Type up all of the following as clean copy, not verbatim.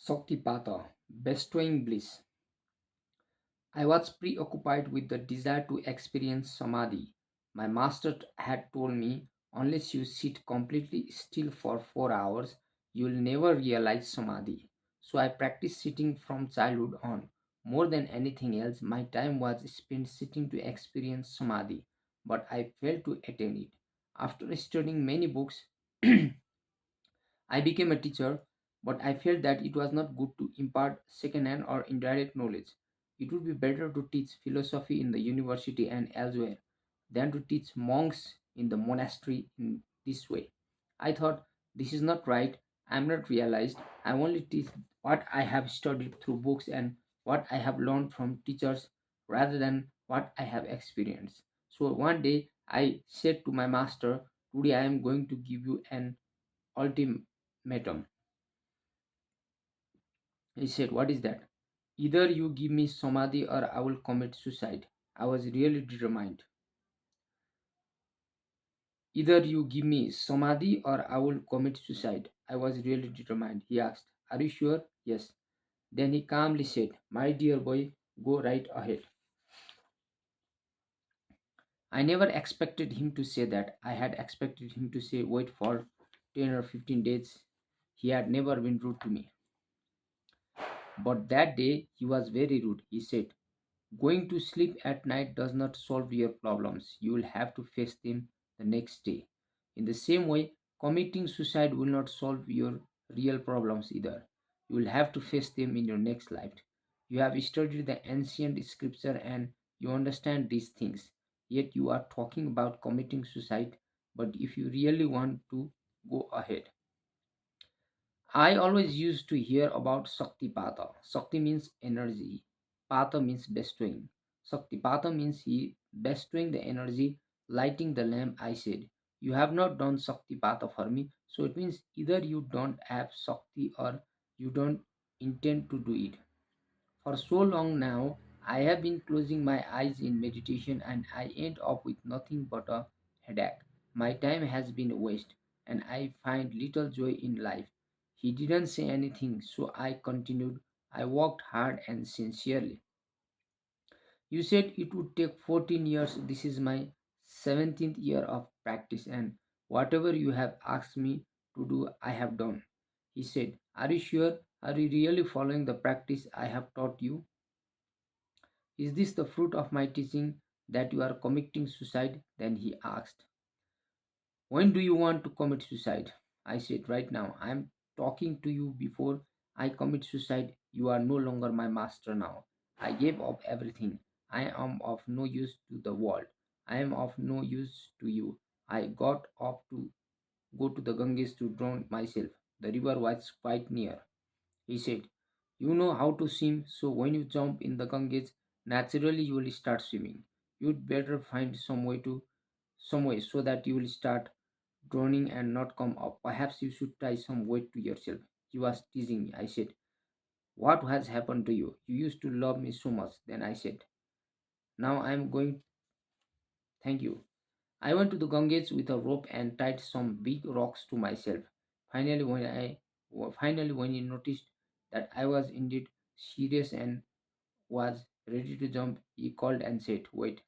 Shaktipata, Bestowing Bliss. I was preoccupied with the desire to experience samadhi. My master had told me, unless you sit completely still for 4 hours, you will never realize samadhi. So I practiced sitting from childhood on. More than anything else, my time was spent sitting to experience samadhi, but I failed to attain it. After studying many books, I became a teacher, but I felt that it was not good to impart second-hand or indirect knowledge. It would be better to teach philosophy in the university and elsewhere than to teach monks in the monastery in this way. I thought, this is not right. I am not realized. I only teach what I have studied through books and what I have learned from teachers rather than what I have experienced. So one day I said to my master, today I am going to give you an ultimatum. He said, what is that? Either you give me samadhi or I will commit suicide. I was really determined. Either you give me samadhi or I will commit suicide. I was really determined. He asked, are you sure? Yes. Then he calmly said, my dear boy, go right ahead. I never expected him to say that. I had expected him to say, wait for 10 or 15 days. He had never been rude to me. But that day he was very rude. He said, going to sleep at night does not solve your problems. You will have to face them the next day. In the same way, committing suicide will not solve your real problems either. You will have to face them in your next life. You have studied the ancient scripture and you understand these things. Yet you are talking about committing suicide. But if you really want to, go ahead. I always used to hear about Shaktipata. Shakti means energy, Pata means bestowing. Shaktipata means he bestowing the energy, lighting the lamp. I said, you have not done Shaktipata for me, so it means either you don't have Shakti or you don't intend to do it. For so long now, I have been closing my eyes in meditation and I end up with nothing but a headache. My time has been a waste and I find little joy in life. He didn't say anything, so I continued. I worked hard and sincerely. You said it would take 14 years. This is my 17th year of practice, and whatever you have asked me to do, I have done. He said, are you sure? Are you really following the practice I have taught you? Is this the fruit of my teaching that you are committing suicide? Then he asked, when do you want to commit suicide? I said, right now. I am talking to you before I commit suicide. You are no longer my master now. I gave up everything. I am of no use to the world. I am of no use to you. I got up to go to the Ganges to drown myself. The river was quite near. He said, you know how to swim, so when you jump in the Ganges, naturally you will start swimming. You'd better find some way so that you will start drowning and not come up. Perhaps you should tie some weight to yourself. He was teasing me. I said, what has happened to you? You used to love me so much. Then I said, now I am going. Thank you. I went to the Ganges with a rope and tied some big rocks to myself. Finally, when he noticed that I was indeed serious and was ready to jump, he called and said, wait,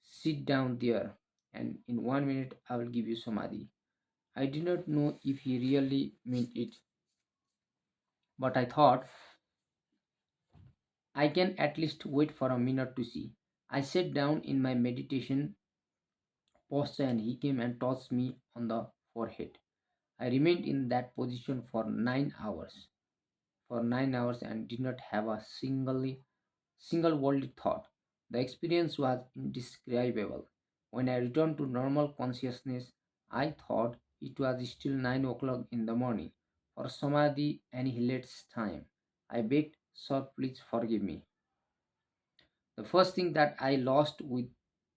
sit down there, and in 1 minute I will give you samadhi. I did not know if he really meant it, but I thought I can at least wait for a minute to see. I sat down in my meditation posture and he came and touched me on the forehead. I remained in that position for 9 hours. For 9 hours and did not have a single worldly thought. The experience was indescribable. When I returned to normal consciousness, I thought it was still 9 o'clock in the morning. For Samadhi annihilates time. I begged, Sir, please forgive me. The first thing that I lost with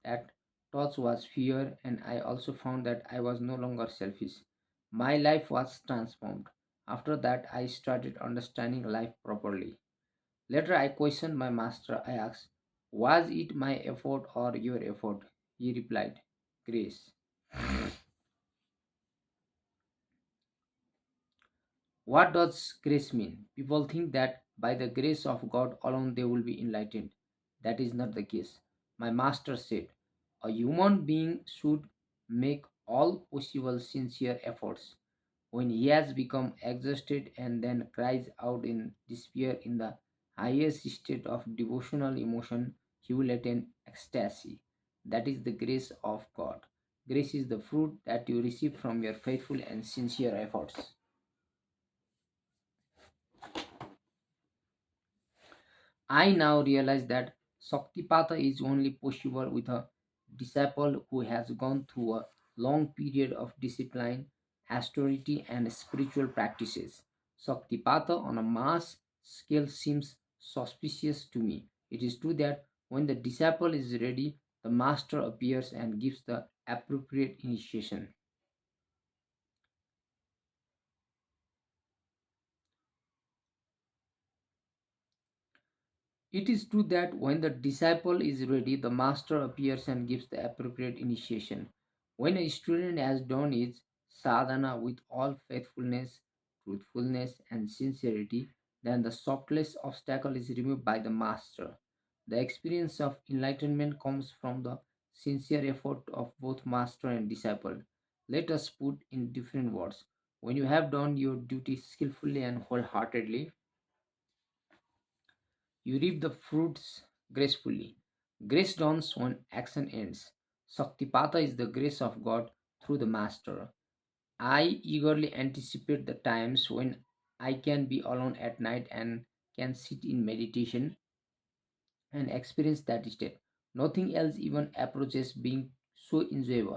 that touch was fear, and I also found that I was no longer selfish. My life was transformed. After that, I started understanding life properly. Later, I questioned my master. I asked, was it my effort or your effort? He replied, grace. What does grace mean? People think that by the grace of God alone they will be enlightened. That is not the case. My master said, a human being should make all possible sincere efforts. When he has become exhausted and then cries out in despair in the highest state of devotional emotion, he will attain ecstasy. That is the grace of God. Grace is the fruit that you receive from your faithful and sincere efforts. I now realize that Saktipata is only possible with a disciple who has gone through a long period of discipline, austerity, and spiritual practices. Saktipata on a mass scale seems suspicious to me. It is true that when the disciple is ready, the master appears and gives the appropriate initiation. It is true that when the disciple is ready, the master appears and gives the appropriate initiation. When a student has done his sadhana with all faithfulness, truthfulness, and sincerity, then the softest obstacle is removed by the master. The experience of enlightenment comes from the sincere effort of both master and disciple. Let us put in different words. When you have done your duty skillfully and wholeheartedly, you reap the fruits gracefully. Grace dawns when action ends. Saktipata is the grace of God through the Master. I eagerly anticipate the times when I can be alone at night and can sit in meditation and experience that state. Nothing else even approaches being so enjoyable.